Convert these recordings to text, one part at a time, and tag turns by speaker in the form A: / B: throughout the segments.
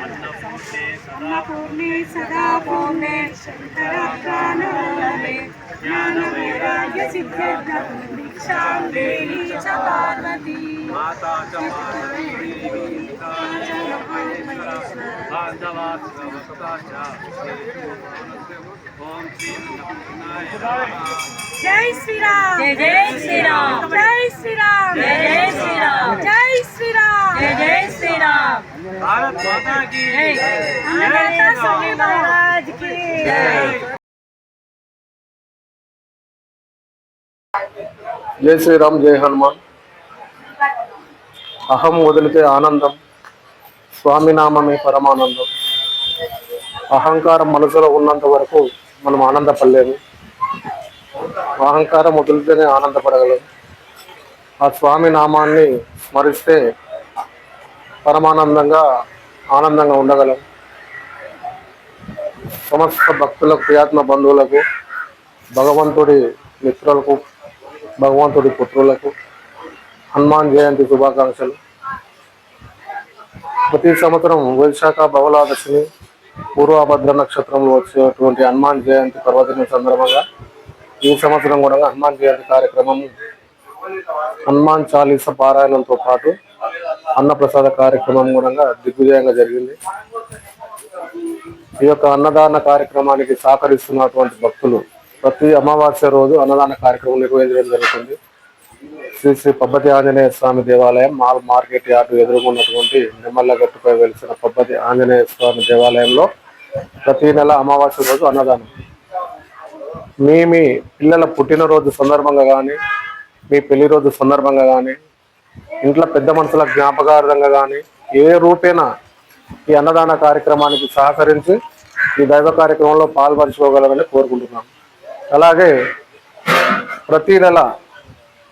A: अन्नपूर्णे सदा पूर्णे शंकराचार्य ज्ञान वैराग्य सिद्ध्यर्थं दीक्षां देहि च पार्वती माता च जय श्री राम जय जय श्री राम जय श्री राम जय जय श्री राम जय श्री राम जय जय श्री राम भारत माता की जय अन्नदाता स्वामी महाराज की जय।
B: जय श्री राम जय हनुमान। अहम वदिलिते आनंदम स्वामी नामమే పరమానందం। అహంకారం మనసులో ఉన్నంత వరకు మనం ఆనందపడలేము, అహంకారం వదిలితేనే ఆనందపడగలం। ఆ స్వామి నామాన్ని స్మరిస్తే పరమానందంగా ఆనందంగా ఉండగలం। సమస్త భక్తులకు, ప్రియాత్మ బంధువులకు, భగవంతుడి మిత్రులకు, భగవంతుడి పుత్రులకు హనుమాన్ జయంతి శుభాకాంక్షలు। ప్రతి సంవత్సరం వైశాఖ బహుళాదశిని పూర్వభద్ర నక్షత్రంలో వచ్చేటువంటి హనుమాన్ జయంతి పర్వదినం సందర్భంగా ఈ సంవత్సరం కూడా హనుమాన్ జయంతి కార్యక్రమం హనుమాన్ చాలీస పారాయణంతో పాటు అన్నప్రసాద కార్యక్రమం కూడా దిగ్విజయంగా జరిగింది। ఈ యొక్క అన్నదాన కార్యక్రమానికి సహకరిస్తున్నటువంటి భక్తులు ప్రతి అమావాస్య రోజు అన్నదాన కార్యక్రమం నిర్వహించడం జరుగుతుంది। శ్రీ శ్రీ పబ్బతి ఆంజనేయ స్వామి దేవాలయం మాల్ మార్కెట్ యార్డు ఎదురుగున్నటువంటి నిమ్మల్లగట్టుపై వెలిసిన పబ్బతి ఆంజనేయ స్వామి దేవాలయంలో ప్రతి నెల అమావాస్య రోజు అన్నదానం। మీ పిల్లల పుట్టినరోజు సందర్భంగా కానీ, మీ పెళ్లి రోజు సందర్భంగా కానీ, ఇంట్లో పెద్ద మనుషుల జ్ఞాపకార్థంగా కానీ ఏ రూపేణా ఈ అన్నదాన కార్యక్రమానికి సహకరించి ఈ దైవ కార్యక్రమంలో పాల్పంచుకోగలరని కోరుకుంటున్నాం। అలాగే ప్రతి నెల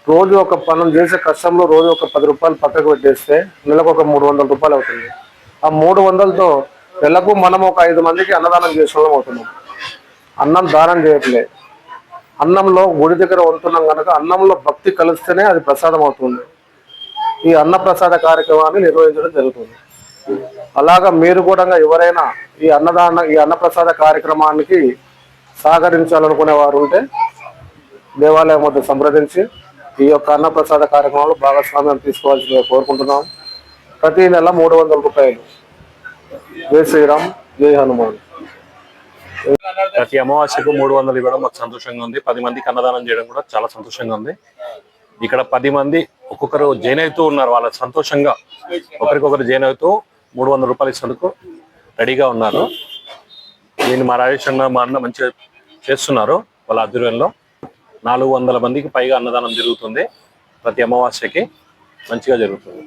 B: రోజు ఒక మనం చేసే కష్టంలో రోజు ఒక 10 రూపాయలు పక్కకు పెట్టేస్తే నెలకు ఒక 300 రూపాయలు అవుతుంది। ఆ 300తో నెలకు మనం ఒక 5 మందికి అన్నదానం చేసుకోవడం అవుతున్నాం। అన్నం దానం చేయట్లేదు, అన్నంలో గుడి దగ్గర ఉంటున్నాం కనుక అన్నంలో భక్తి కలిస్తేనే అది ప్రసాదం అవుతుంది। ఈ అన్న ప్రసాద కార్యక్రమాన్ని నిర్వహించడం జరుగుతుంది। అలాగా మీరు కూడా ఎవరైనా ఈ అన్నప్రసాద కార్యక్రమానికి సహకరించాలనుకునే వారు ఉంటే దేవాలయం వద్ద సంప్రదించి ఈ యొక్క అన్నప్రసాద కార్యక్రమంలో భాగస్వామ్యం తీసుకోవాల్సిందిగా కోరుకుంటున్నాం। ప్రతి నెల 300 రూపాయలు। జై శ్రీరామ్ జై హనుమాన్।
C: ప్రతి అమావాస్యకు 300 ఇవ్వడం మాకు సంతోషంగా ఉంది। 10 మందికి అన్నదానం చేయడం కూడా చాలా సంతోషంగా ఉంది। ఇక్కడ 10 మంది ఒక్కొక్కరు జాయిన్ అవుతూ ఉన్నారు, వాళ్ళ సంతోషంగా ఒకరికొకరు జాయిన్ అవుతూ 300 రూపాయలు ఇచ్చేందుకు రెడీగా ఉన్నారు। దీన్ని మా రాజేష్ అన్న మా అన్న మంచిగా చేస్తున్నారు। వాళ్ళ ఆధ్వర్యంలో 400 మందికి పైగా అన్నదానం జరుగుతుంది, ప్రతి అమావాస్యకి మంచిగా జరుగుతుంది।